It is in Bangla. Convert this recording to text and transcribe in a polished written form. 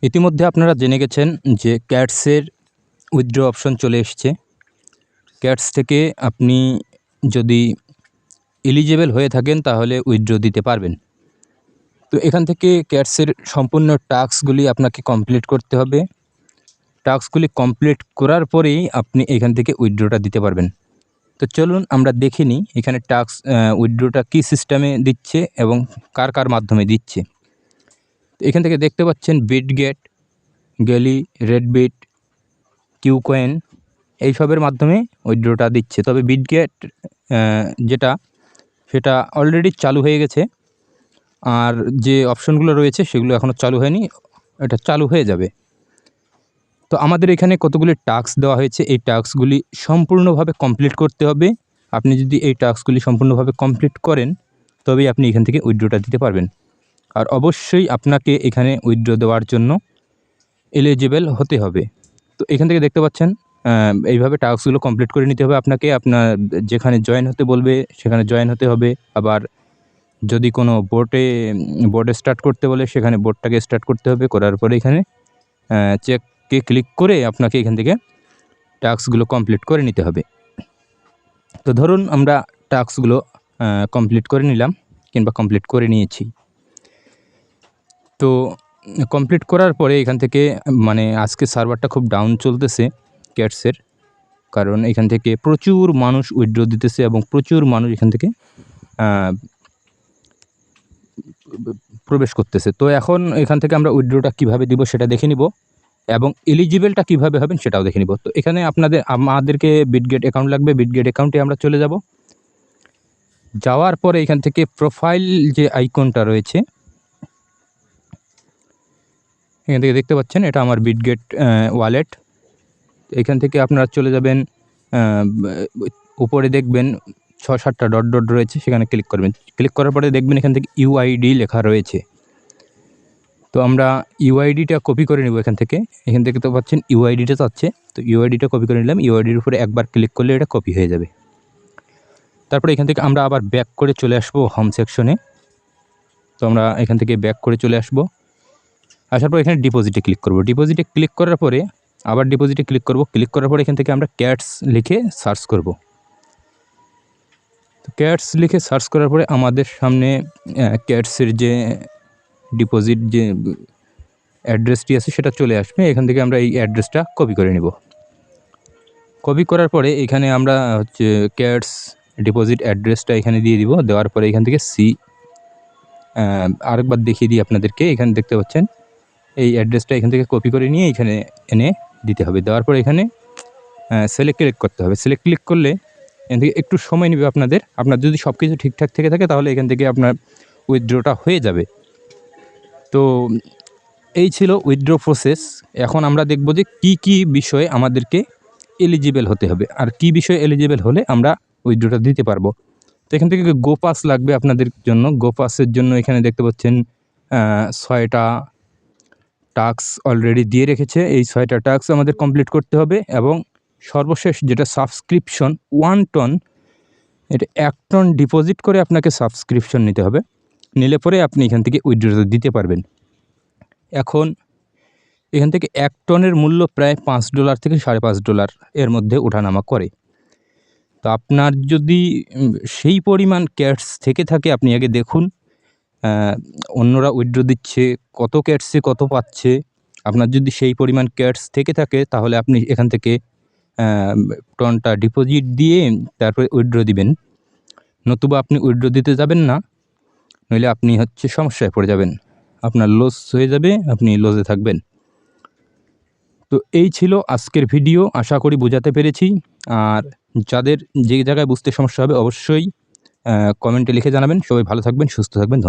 ইতিমধ্যে আপনারা জেনে গেছেন যে ক্যাটসের উইথড্র অপশন চলে এসছে। ক্যাটস থেকে আপনি যদি এলিজিবল হয়ে থাকেন তাহলে উইথড্র দিতে পারবেন। তো এখান থেকে ক্যাটসের সম্পূর্ণ টাস্কগুলি আপনাকে কমপ্লিট করতে হবে। টাস্কগুলি কমপ্লিট করার পরেই আপনি এখান থেকে উইথড্রটা দিতে পারবেন। তো চলুন আমরা দেখে নিই এখানে টাস্ক উইথড্রটা কী সিস্টেমে দিচ্ছে এবং কার কার মাধ্যমে দিচ্ছে। তো এখান থেকে দেখতে পাচ্ছেন বিটগেট, গেলি, রেডবিট, কিউকয়েন এইসবের মাধ্যমে উইথড্রটা দিচ্ছে। তবে বিটগেট সেটা অলরেডি চালু হয়ে গেছে, আর যে অপশনগুলো রয়েছে সেগুলো এখনও চালু হয়নি, এটা চালু হয়ে যাবে। তো আমাদের এখানে কতগুলি টাস্ক দেওয়া হয়েছে, এই টাস্কগুলি সম্পূর্ণভাবে কমপ্লিট করতে হবে। আপনি যদি এই টাস্কগুলি সম্পূর্ণভাবে কমপ্লিট করেন তবেই আপনি এখান থেকে উইথড্রটা দিতে পারবেন। আর অবশ্যই আপনাকে এখানে উইথড্র দেওয়ার জন্য এলিজিবল হতে হবে। তো এখান থেকে দেখতে পাচ্ছেন এইভাবে টাস্কগুলো কমপ্লিট করে নিতে হবে আপনাকে। আপনার যেখানে জয়েন হতে বলবে সেখানে জয়েন হতে হবে। আবার যদি কোনো বোর্ডে স্টার্ট করতে বলে সেখানে বোর্ডটাকে স্টার্ট করতে হবে। করার পরে এখানে চেককে ক্লিক করে আপনাকে এখান থেকে টাস্কগুলো কমপ্লিট করে নিতে হবে। তো ধরুন আমরা টাস্কগুলো কমপ্লিট করে নিলাম কিংবা কমপ্লিট করে নিয়েছি। তো কমপ্লিট করার পরে এখান থেকে আজকে সার্ভারটা খুব ডাউন চলতেছে ক্যাটসের, কারণ এখান থেকে প্রচুর মানুষ উইথড্র দিতেছে এবং প্রচুর মানুষ এখান থেকে প্রবেশ করতেছে। তো এখন এখান থেকে আমরা উইথড্রটা কীভাবে দিব সেটা দেখে নিব এবং এলিজিবলটা কীভাবে হবেন সেটাও দেখে নিব। তো এখানে আমাদেরকে বিটগেট অ্যাকাউন্ট লাগবে। বিটগেট অ্যাকাউন্টে আমরা চলে যাব। যাওয়ার পরে এখান থেকে প্রোফাইল যে আইকনটা রয়েছে এখান থেকে দেখতে পাচ্ছেন, এটা আমার বিটগেট ওয়ালেট। এখান থেকে আপনারা চলে যাবেন, উপরে দেখবেন 6-7টা ডট ডট রয়েছে, সেখানে ক্লিক করবেন। ক্লিক করার পরে দেখবেন এখান থেকে ইউআইডি লেখা রয়েছে। তো আমরা ইউআইডিটা কপি করে নেব এখান থেকে তো পাচ্ছেন ইউআইডিটা চাচ্ছে। তো ইউআইডিটা কপি করে নিলাম। ইউআইডির উপরে একবার ক্লিক করলে এটা কপি হয়ে যাবে। তারপরে এখান থেকে আমরা আবার ব্যাক করে চলে আসবো হোম সেকশনে। তো আমরা এখান থেকে ব্যাক করে চলে আসবো। আসার পর এখানে ডিপোজিটে ক্লিক করব। ডিপোজিটে ক্লিক করার পরে আবার ডিপোজিটে ক্লিক করব। ক্লিক করার পরে এখান থেকে আমরা ক্যাটস লিখে সার্চ করব। তো ক্যাটস লিখে সার্চ করার পরে আমাদের সামনে ক্যাটসের যে ডিপোজিট যে অ্যাড্রেসটি আছে সেটা চলে আসবে। এখান থেকে আমরা এই অ্যাড্রেসটা কপি করে নেব। কপি করার পরে এখানে আমরা ক্যাটস ডিপোজিট অ্যাড্রেসটা এখানে দিয়ে দিব। দেওয়ার পরে এখান থেকে আরেকবার দেখিয়ে দিই আপনাদেরকে। এখানে দেখতে পাচ্ছেন এই অ্যাড্রেসটা এখান থেকে কপি করে নিয়ে এখানে এনে দিতে হবে। দেওয়ার পরে এখানে সিলেক্ট ক্লিক করতে হবে। সিলেক্ট ক্লিক করলে এখান থেকে একটু সময় নেবে আপনার যদি সব কিছু ঠিকঠাক থেকে থাকে তাহলে এখান থেকে আপনার উইথড্রটা হয়ে যাবে। তো এই ছিল উইথড্র প্রসেস। এখন আমরা দেখব যে কি বিষয়ে আমাদেরকে এলিজিবল হতে হবে আর কি বিষয়ে এলিজিবল হলে আমরা উইথড্রটা দিতে পারবো। তো এখান থেকে গো পাস লাগবে আপনাদের জন্য। গো পাসের জন্য এখানে দেখতে পাচ্ছেন 6টা টাস্ক অলরেডি দিয়ে রেখেছে। এই 6টা টাস্ক আমাদের কমপ্লিট করতে হবে এবং সর্বশেষ যেটা সাবস্ক্রিপশন 1 টন, এটা 1 টন ডিপোজিট করে আপনাকে সাবস্ক্রিপশন নিতে হবে। নিলে পরে আপনি এখান থেকে উইথড্রটা দিতে পারবেন। এখন এখান থেকে 1 টনের মূল্য প্রায় $5 থেকে $5.5 এর মধ্যে ওঠানামা করে। তো আপনার যদি সেই পরিমাণ ক্যাটস থেকে থাকে আপনি আগে দেখুন অন্যরা উইথড্র দিচ্ছে কত ক্যাটসে কত পাচ্ছে। আপনার যদি সেই পরিমাণ ক্যাটস থেকে থাকে তাহলে আপনি এখান থেকে টনটা ডিপোজিট দিয়ে তারপরে উইথড্র দিবেন। নতুবা আপনি উইথড্র দিতে যাবেন না, নইলে আপনি সমস্যায় পড়ে যাবেন, আপনার লস হয়ে যাবে, আপনি লসে থাকবেন। তো এই ছিল আজকের ভিডিও। আশা করি বোঝাতে পেরেছি। আর যাদের যে জায়গায় বুঝতে সমস্যা হবে অবশ্যই কমেন্টে লিখে জানাবেন। সবাই ভালো থাকবেন, সুস্থ থাকবেন।